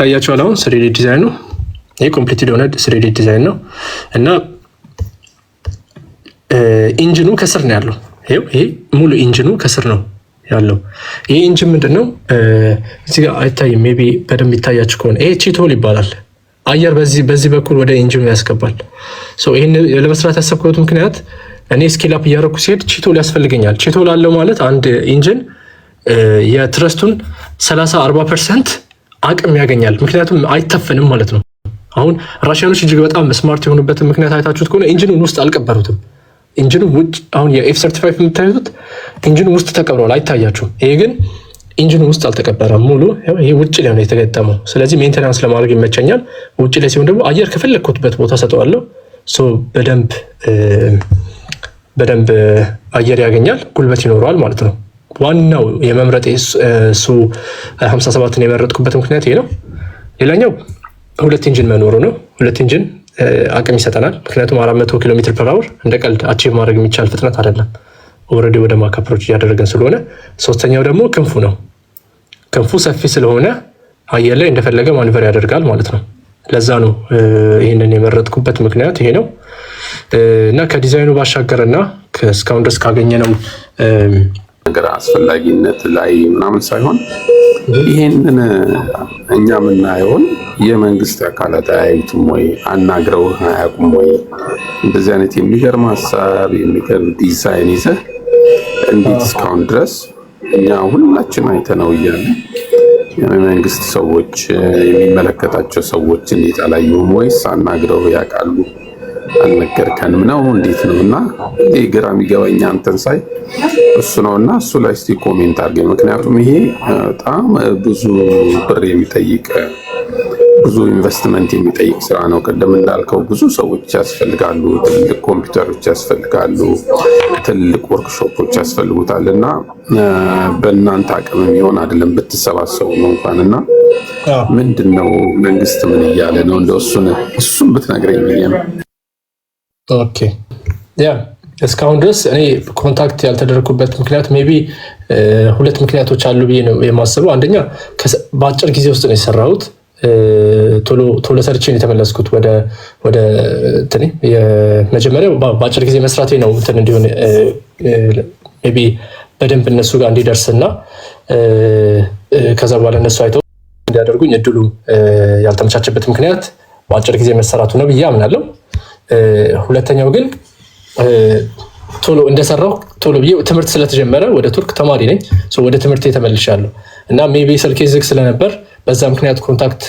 ይታያችኋል። አሁን ስሪዲ ዲዛይን ነው ይሄ ኮምፕሊትድ የሆነ ስሪዲ ዲዛይን ነው እና ኢንጂኑ ከስር ነው ያለው። ይሄ ሙሉ ኢንጂኑ ከስር ነው ያለው። ይሄ ኢንጂን ምንድነው እዚህ ጋር አይታይም፣ ሜቢ በደንብ ይታያችሁ ከሆነ ይሄ ቺቶል ይባላል። አየር በዚህ በኩል ወደ ኢንጂኑ ያስገባል። ሶ ይሄን ለመስራት ያሰብኩት ምክንያት እኔ ስኬል አፕ እያደረኩ ሲሄድ ቺቶል ያስፈልገኛል። ቺቶል አለው ማለት አንድ ኢንጂን የትረስቱን 30-40% አቅም ያገኛል። ምክንያቱም አይታፈንም ማለት ነው። አሁን ራሽያኖች እጅግ በጣም ስማርት የሆኑበትን ምክንያት አይታችሁት ከሆነ ኢንጂኑን ውስጥ አልቀበሩትም። ኢንጂኑ ውጭ አሁን የኤፍ35 የምታዩት ኢንጂኑ ውስጥ ተቀብሯል፣ አይታያችሁም። ይሄ ግን ኢንጂኑ ውስጥ አልተቀበረም። ሙሉ ይሄ ውጭ ላይ ነው የተገጠመው። ስለዚህ ሜንቴናንስ ለማድረግ ይመቸኛል። ውጭ ላይ ሲሆን ደግሞ አየር ከፈለግኩበት ቦታ ሰጠዋለሁ። ሶ በደንብ አየር ያገኛል፣ ጉልበት ይኖረዋል ማለት ነው። ዋናው የመምረጥ እሱ 57ን የመረጥኩበት ምክንያት ይሄ ነው። ሌላኛው ሁለት ኢንጂን መኖሩ ነው። ሁለት ኢንጂን አቅም ይሰጠናል። ምክንያቱም 400 ኪሎ ሜትር ፐር አወር እንደ ቀልድ አቺቭ ማድረግ የሚቻል ፍጥነት አይደለም። ኦልሬዲ ወደ ማክ አፕሮች እያደረገን ስለሆነ። ሶስተኛው ደግሞ ክንፉ ነው። ክንፉ ሰፊ ስለሆነ አየር ላይ እንደፈለገ ማኒቨር ያደርጋል ማለት ነው። ለዛ ነው ይህንን የመረጥኩበት ምክንያት ይሄ ነው እና ከዲዛይኑ ባሻገርና እስካሁን ድረስ ካገኘነው ነገር አስፈላጊነት ላይ ምናምን ሳይሆን ይሄንን እኛ የምናየውን የመንግስት አካላት አያዩትም ወይ? አናግረው አያውቁም ወይ? እንደዚህ አይነት የሚገርም ሀሳብ የሚገርም ዲዛይን ይዘህ እንዴት እስካሁን ድረስ እኛ ሁላችን አይተነው እያለ የመንግስት ሰዎች የሚመለከታቸው ሰዎች እንዴት አላዩም ወይስ አናግረው ያውቃሉ? አልነገርከንም ነው እንዴት ነው? እና ይሄ ግራ የሚገባኝ አንተን ሳይ እሱ ነውና እሱ ላይ እስቲ ኮሜንት አድርገኝ። ምክንያቱም ይሄ በጣም ብዙ ብር የሚጠይቅ ብዙ ኢንቨስትመንት የሚጠይቅ ስራ ነው። ቀደም እንዳልከው ብዙ ሰዎች ያስፈልጋሉ፣ ትልቅ ኮምፒውተሮች ያስፈልጋሉ፣ ትልቅ ወርክሾፖች ያስፈልጉታል እና በእናንተ አቅም የሚሆን አይደለም ብትሰባሰቡ ነው እንኳንና ምንድነው መንግስት ምን እያለ ነው? እንደው እሱን ብትነግረኝ ብዬ ነው። ኦኬ ያ እስካሁን ድረስ እኔ ኮንታክት ያልተደረኩበት ምክንያት ሜቢ ሁለት ምክንያቶች አሉ ብዬ ነው የማስበው። አንደኛ በአጭር ጊዜ ውስጥ ነው የሰራሁት። ቶሎ ሰርቼን የተመለስኩት ወደ እንትኔ የመጀመሪያው በአጭር ጊዜ መስራቴ ነው እንትን እንዲሆን ሜቢ በደንብ እነሱ ጋር እንዲደርስና ከዛ በኋላ እነሱ አይተው እንዲያደርጉኝ እድሉ ያልተመቻቸበት ምክንያት በአጭር ጊዜ መሰራቱ ነው ብዬ አምናለሁ። ሁለተኛው ግን ቶሎ እንደሰራው ቶሎ ብዬ ትምህርት ስለተጀመረ ወደ ቱርክ ተማሪ ነኝ። ወደ ትምህርት ተመልሻለሁ እና ሜቢ ስልኬ ዝግ ስለነበር በዛ ምክንያት ኮንታክት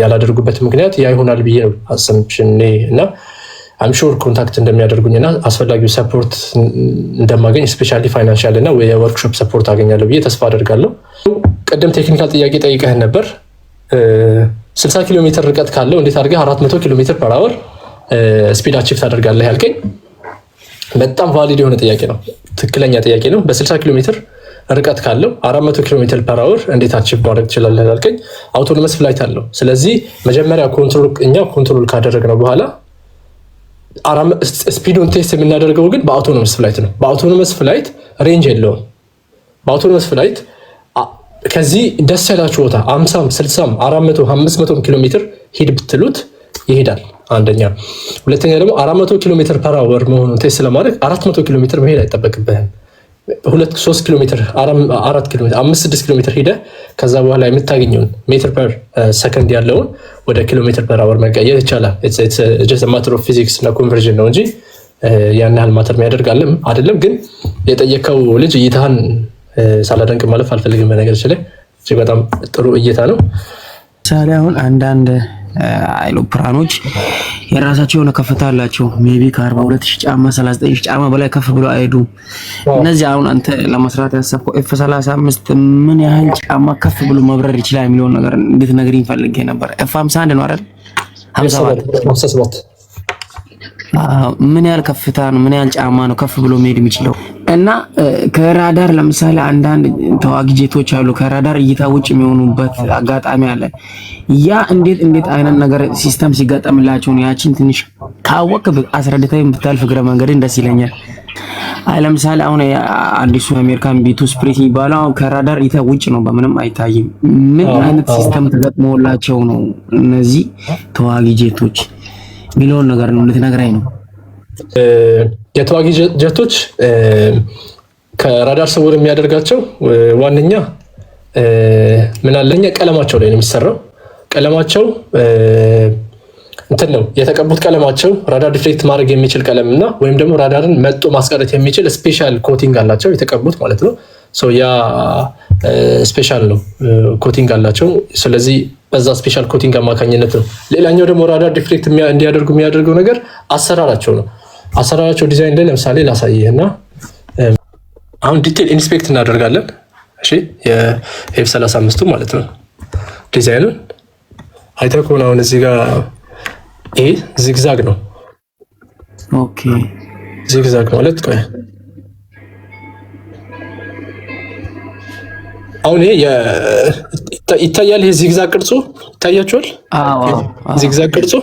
ያላደርጉበት ምክንያት ያ ይሆናል ብዬ ነው አሰምሽን እና አም ሹር ኮንታክት እንደሚያደርጉኝና አስፈላጊው ሰፖርት እንደማገኝ ስፔሻሊ ፋይናንሻል እና የወርክሾፕ ሰፖርት አገኛለሁ ብዬ ተስፋ አደርጋለሁ። ቀደም ቴክኒካል ጥያቄ ጠይቀህን ነበር። 60 ኪሎ ሜትር ርቀት ካለው እንዴት አድርገህ 400 ኪሎ ሜትር ፐር አወር ስፒድ አቺቭ ታደርጋለህ ያልከኝ በጣም ቫሊድ የሆነ ጥያቄ ነው። ትክክለኛ ጥያቄ ነው። በ60 ኪሎ ሜትር ርቀት ካለው 400 ኪሎ ሜትር ፐር አወር እንዴት አቺቭ ማድረግ ትችላለህ ያልከኝ አውቶኖመስ ፍላይት አለው። ስለዚህ መጀመሪያ ኮንትሮል ካደረግነው በኋላ ስፒዱን ቴስት የምናደርገው ግን በአውቶኖመስ ፍላይት ነው። በአውቶኖመስ ፍላይት ሬንጅ የለውም። በአውቶኖመስ ፍላይት ከዚህ ደስ ያላችሁ ቦታ 50፣ 60፣ 400፣ 500 ኪሎ ሜትር ሂድ ብትሉት ይሄዳል። አንደኛ። ሁለተኛ ደግሞ 400 ኪሎ ሜትር ፐር አወር መሆኑን ቴስት ለማድረግ 400 ኪሎ ሜትር መሄድ አይጠበቅብህም። 2-3 ኪሎ ሜትር 4 ኪሎ ሜትር 5-6 ኪሎ ሜትር ሄደ ከዛ በኋላ የምታገኘውን ሜትር ፐር ሰከንድ ያለውን ወደ ኪሎ ሜትር ፐር አወር መቀየር ይቻላል። ጀስት ማተር ኦፍ ፊዚክስ እና ኮንቨርዥን ነው እንጂ ያን ያህል ማተር የሚያደርጋለም አይደለም። ግን የጠየቀው ልጅ እይታህን ሳላደንቅ ማለፍ አልፈልግም። በነገር ይችላል እጅግ በጣም ጥሩ እይታ ነው። ምሳሌ አሁን አንዳንድ አይሎፕራኖች የራሳቸው የሆነ ከፍታ አላቸው። ሜቢ ከ42000 ጫማ 39000 ጫማ በላይ ከፍ ብሎ አይሄዱም። እነዚህ አሁን አንተ ለመስራት ያሰብከው F35 ምን ያህል ጫማ ከፍ ብሎ መብረር ይችላል የሚለውን ነገር እንድትነግሪኝ ፈልጌ ነበር። F51 ነው አይደል? 57 ምን ያህል ከፍታ ነው? ምን ያህል ጫማ ነው ከፍ ብሎ መሄድ የሚችለው? እና ከራዳር ለምሳሌ አንዳንድ ተዋጊ ጄቶች አሉ ከራዳር እይታ ውጭ የሚሆኑበት አጋጣሚ አለ። ያ እንዴት አይነት ነገር ሲስተም ሲገጠምላቸው ነው? ያቺን ትንሽ ካወቅ አስረድተኝ ብታልፍ ግረ መንገድን ደስ ይለኛል። አይ ለምሳሌ አሁን አዲሱ የአሜሪካን ቢቱ ስፕሪት የሚባለው ከራዳር እይታ ውጭ ነው፣ በምንም አይታይም። ምን አይነት ሲስተም ተገጥሞላቸው ነው እነዚህ ተዋጊ ጄቶች የሚለውን ነገር ነው እንድትነግረኝ ነው። የተዋጊ ጀቶች ከራዳር ስውር የሚያደርጋቸው ዋነኛ ምን አለኛ ቀለማቸው ላይ ነው የሚሰራው። ቀለማቸው እንትን ነው የተቀቡት። ቀለማቸው ራዳር ዲፍሌክት ማድረግ የሚችል ቀለም እና ወይም ደግሞ ራዳርን መጦ ማስቀረት የሚችል ስፔሻል ኮቲንግ አላቸው የተቀቡት ማለት ነው። ያ ስፔሻል ነው ኮቲንግ አላቸው። ስለዚህ በዛ ስፔሻል ኮቲንግ አማካኝነት ነው። ሌላኛው ደግሞ ራዳር ዲፍሌክት እንዲያደርጉ የሚያደርገው ነገር አሰራራቸው ነው። አሰራራቸው ዲዛይን ላይ ለምሳሌ ላሳይህና አሁን ዲቴል ኢንስፔክት እናደርጋለን። እሺ የኤፍ35 ማለት ነው። ዲዛይኑን አይተህ ከሆነ አሁን እዚህ ጋር ይሄ ዚግዛግ ነው። ኦኬ ዚግዛግ ማለት ቆይ አሁን ይሄ ይታያል። ይሄ ዚግዛግ ቅርጹ ይታያችኋል? አዎ ዚግዛግ ቅርጹ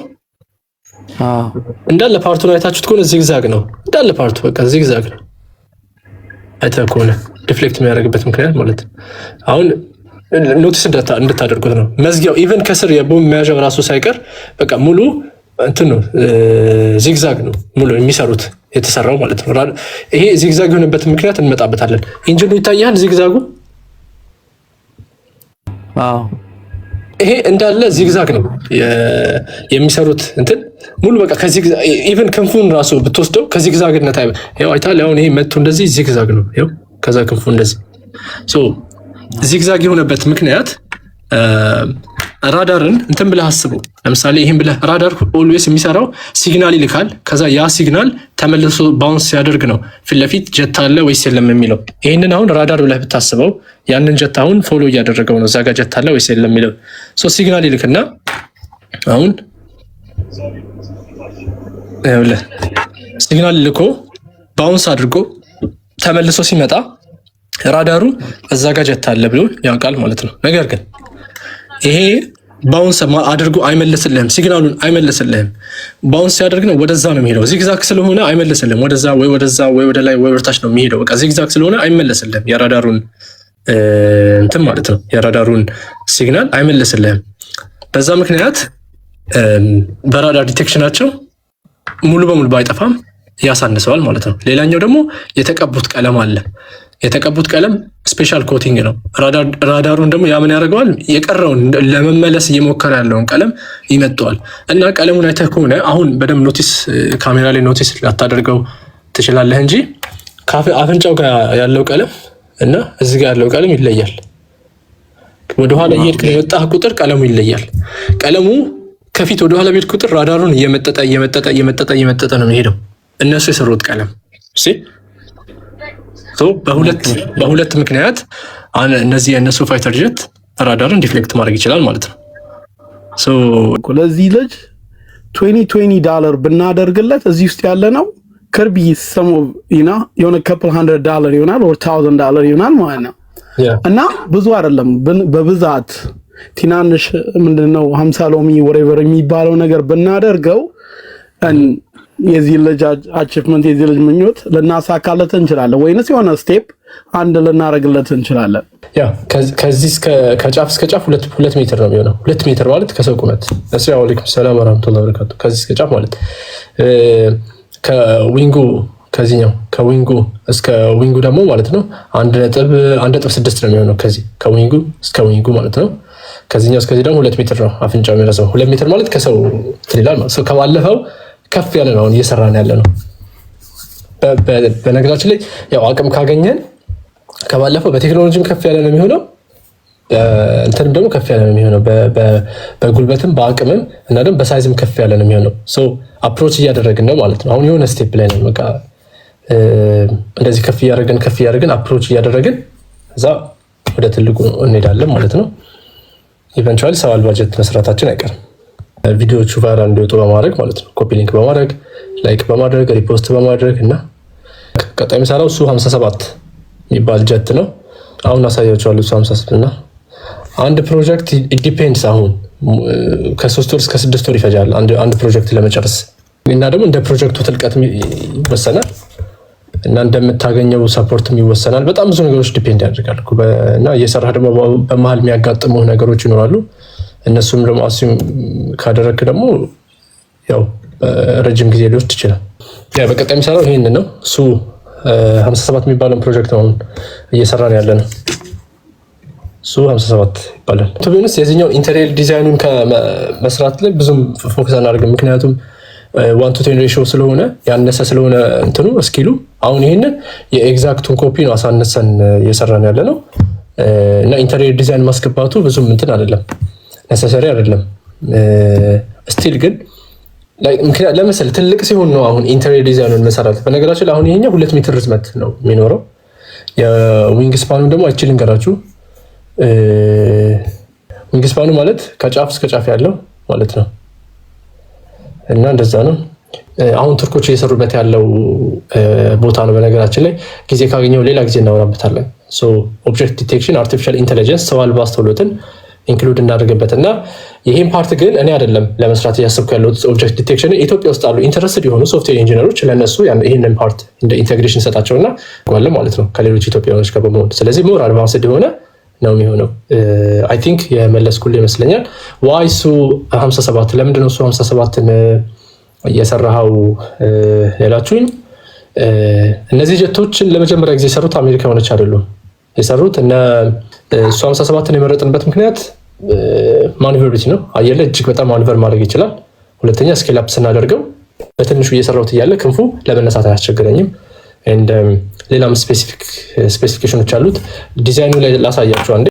እንዳለ ፓርቱን አይታችሁት ከሆነ ዚግዛግ ነው እንዳለ ፓርቱ በቃ ዚግዛግ ነው። አይተህ ከሆነ ዲፍሌክት የሚያደርግበት ምክንያት ማለት ነው። አሁን ኖቲስ እንድታደርጉት ነው። መዝጊያው ኢቨን ከስር የቦምብ መያዣው ራሱ ሳይቀር በቃ ሙሉ እንትን ነው ዚግዛግ ነው ሙሉ የሚሰሩት የተሰራው ማለት ነው። ይሄ ዚግዛግ የሆነበት ምክንያት እንመጣበታለን። ኢንጂኑ ይታያል ዚግዛጉ። አዎ ይሄ እንዳለ ዚግዛግ ነው የሚሰሩት እንትን ሙሉ በቃ ከዚግዛግ ኢቨን ክንፉን ራሱ ብትወስደው ከዚግዛግነት ያው አይታል። አሁን ይሄ መጥቶ እንደዚህ ዚግዛግ ነው ያው ከዛ ክንፉ እንደዚህ ዚግዛግ የሆነበት ምክንያት ራዳርን እንትን ብለህ አስበው። ለምሳሌ ይሄን ብለህ ራዳር ኦልዌስ የሚሰራው ሲግናል ይልካል። ከዛ ያ ሲግናል ተመልሶ ባውንስ ሲያደርግ ነው ፊት ለፊት ጀት አለ ወይስ የለም የሚለው። ይሄንን አሁን ራዳር ብለህ ብታስበው ያንን ጀት አሁን ፎሎ እያደረገው ነው። እዛ ጋር ጀት አለ ወይስ የለም የሚለው ሲግናል ይልክና አሁን ሲግናል ልኮ ባውንስ አድርጎ ተመልሶ ሲመጣ ራዳሩ እዛ ጋር ጀት አለ ብሎ ያውቃል ማለት ነው። ነገር ግን ይሄ ባውንስ አድርጎ አይመልስልህም፣ ሲግናሉን አይመልስልህም። ባውንስ ሲያደርግ ነው ወደዛ ነው የሚሄደው። ዚግዛግ ስለሆነ አይመልስልህም። ወደዛ ወይ ወደዛ ወይ ወደ ላይ ወይ ወደታች ነው የሚሄደው። በቃ ዚግዛግ ስለሆነ አይመልስልህም። የራዳሩን እንትን ማለት ነው የራዳሩን ሲግናል አይመልስልህም። በዛ ምክንያት በራዳር ዲቴክሽናቸው ሙሉ በሙሉ ባይጠፋም ያሳንሰዋል ማለት ነው። ሌላኛው ደግሞ የተቀቡት ቀለም አለ። የተቀቡት ቀለም ስፔሻል ኮቲንግ ነው። ራዳሩን ደግሞ ያምን ያደርገዋል የቀረውን ለመመለስ እየሞከረ ያለውን ቀለም ይመጣዋል። እና ቀለሙን አይተህ ከሆነ አሁን በደንብ ኖቲስ ካሜራ ላይ ኖቲስ ላታደርገው ትችላለህ እንጂ አፍንጫው ጋር ያለው ቀለም እና እዚህ ጋር ያለው ቀለም ይለያል። ወደኋላ እየሄድክ የመጣህ ቁጥር ቀለሙ ይለያል። ቀለሙ ከፊት ወደኋላ ቤት ቁጥር ራዳሩን እየመጠጠ ነው የሚሄደው። እነሱ የሰሩት ቀለም በሁለት ምክንያት እነዚህ የእነሱ ፋይተር ጀት ራዳርን ዲፍሌክት ማድረግ ይችላል ማለት ነው። ለዚህ ልጅ $20 ብናደርግለት እዚህ ውስጥ ያለ ነው ከርቢ የሆነ couple $100 ይሆናል or $1,000 ይሆናል ማለት ነው። እና ብዙ አይደለም በብዛት ትናንሽ ምንድነው 50 ሎሚ whatever የሚባለው ነገር ብናደርገው የዚህ ልጅ አቺቭመንት የዚህ ልጅ ምኞት ልናሳካለት እንችላለን ወይንስ የሆነ ስቴፕ አንድ ልናረግለት እንችላለን? ያ ከዚህ ከጫፍ እስከ ጫፍ 2 ሜትር ነው የሚሆነው። 2 ሜትር ማለት ከሰው ቁመት። አሰላሙ አለይኩም ሰላም ወራህመቱላሂ ወበረካቱ። ከዚህ እስከ ጫፍ ማለት ከዊንጉ ከዚህኛው ከዊንጉ እስከ ዊንጉ ደግሞ ማለት ነው 1.6 ነው የሚሆነው። ከዚህ ከዊንጉ እስከ ዊንጉ ማለት ነው። ከዚህኛው እስከዚህ ደግሞ 2 ሜትር ነው አፍንጫው የሚረዘው። 2 ሜትር ማለት ከሰው ትልላል ማለት ሰው ከባለፈው ከፍ ያለ ነው እየሰራን ያለ ነው። በነገራችን ላይ ያው አቅም ካገኘን ከባለፈው በቴክኖሎጂም ከፍ ያለ ነው የሚሆነው፣ እንትንም ደግሞ ከፍ ያለ ነው የሚሆነው። በጉልበትም በአቅምም እና ደግሞ በሳይዝም ከፍ ያለ ነው የሚሆነው። ሶ አፕሮች እያደረግን ነው ማለት ነው። አሁን የሆነ ስቴፕ ላይ ነው በቃ እንደዚህ ከፍ እያደረግን አፕሮች እያደረግን እዛ ወደ ትልቁ እንሄዳለን ማለት ነው። ኢቨንቹዋሊ ሰው አልባ ጀት መስራታችን አይቀርም። ቪዲዮቹ ቫይራል እንዲወጡ በማድረግ ማለት ነው። ኮፒ ሊንክ በማድረግ ላይክ በማድረግ ሪፖስት በማድረግ እና ቀጣይ የሚሰራው ሱ 57 የሚባል ጀት ነው። አሁን አሳያችኋለሁ። ሱ 57 እና አንድ ፕሮጀክት ዲፔንድስ አሁን ከ3 ወር እስከ 6 ወር ይፈጃል አንድ ፕሮጀክት ለመጨረስ እና ደግሞ እንደ ፕሮጀክቱ ትልቀት ይወሰናል። እና እንደምታገኘው ሰፖርትም ይወሰናል። በጣም ብዙ ነገሮች ዲፔንድ ያደርጋል እና እየሰራህ ደግሞ በመሀል የሚያጋጥሙ ነገሮች ይኖራሉ። እነሱም ደግሞ አስዩም ካደረግክ ደግሞ ያው ረጅም ጊዜ ሊወስድ ይችላል። በቀጣይ የሚሰራው ይህን ነው። እሱ 57 የሚባለውን ፕሮጀክት ነው እየሰራን ያለ ነው። እሱ 57 ይባላል። ቱቢንስ የዚህኛው ኢንተሪየር ዲዛይኑን ከመስራት ላይ ብዙም ፎከስ አናደርግም። ምክንያቱም 1:10 ሬሽዮ ስለሆነ ያነሰ ስለሆነ እንትኑ እስኪሉ አሁን ይህንን የኤግዛክቱን ኮፒ ነው አሳነሰን እየሰራን ያለ ነው እና ኢንተሪየር ዲዛይን ማስገባቱ ብዙም እንትን አይደለም፣ ነሰሰሪ አይደለም። ስቲል ግን ለምሳሌ ትልቅ ሲሆን ነው አሁን ኢንተሪየር ዲዛይኑን መሰራት። በነገራችን ላይ አሁን ይሄኛው 2 ሜትር ርዝመት ነው የሚኖረው። የዊንግ ስፓኑ ደግሞ አይችል እንገራችሁ። ዊንግ ስፓኑ ማለት ከጫፍ እስከ ጫፍ ያለው ማለት ነው እና እንደዛ ነው። አሁን ቱርኮች እየሰሩበት ያለው ቦታ ነው። በነገራችን ላይ ጊዜ ካገኘው ሌላ ጊዜ እናወራበታለን። ኦብጀክት ዲቴክሽን አርቲፊሻል ኢንተለጀንስ ሰው አልባ አስተውሎትን ኢንክሉድ እናደርግበት እና ይህን ፓርት ግን እኔ አይደለም ለመስራት እያሰብኩ ያለው ኦብጀክት ዲቴክሽን ኢትዮጵያ ውስጥ አሉ ኢንተረስትድ የሆኑ ሶፍትዌር ኢንጂነሮች ለነሱ ይህንን ፓርት እንደ ኢንቴግሬሽን ሰጣቸውና ጓለ ማለት ነው ከሌሎች ኢትዮጵያውያኖች ጋር በመሆን ስለዚህ ሞር አድቫንስድ የሆነ ነው የሚሆነው። አይ ቲንክ የመለስኩልህ ይመስለኛል። ዋይ እሱ 57 ለምንድን ነው እሱ 57ን እየሰራኸው ያላችሁኝ? እነዚህ ጀቶችን ለመጀመሪያ ጊዜ የሰሩት አሜሪካኖች አይደሉም የሰሩት እና እሱ 57ን የመረጥንበት ምክንያት ማኒቨርቢሊቲ ነው። አየር ላይ እጅግ በጣም ማኒቨር ማድረግ ይችላል። ሁለተኛ ስኬል አፕ ስናደርገው በትንሹ እየሰራሁት እያለ ክንፉ ለመነሳት አያስቸግረኝም። ሌላም ስፔሲፊኬሽኖች አሉት። ዲዛይኑ ላይ ላሳያችሁ አንዴ።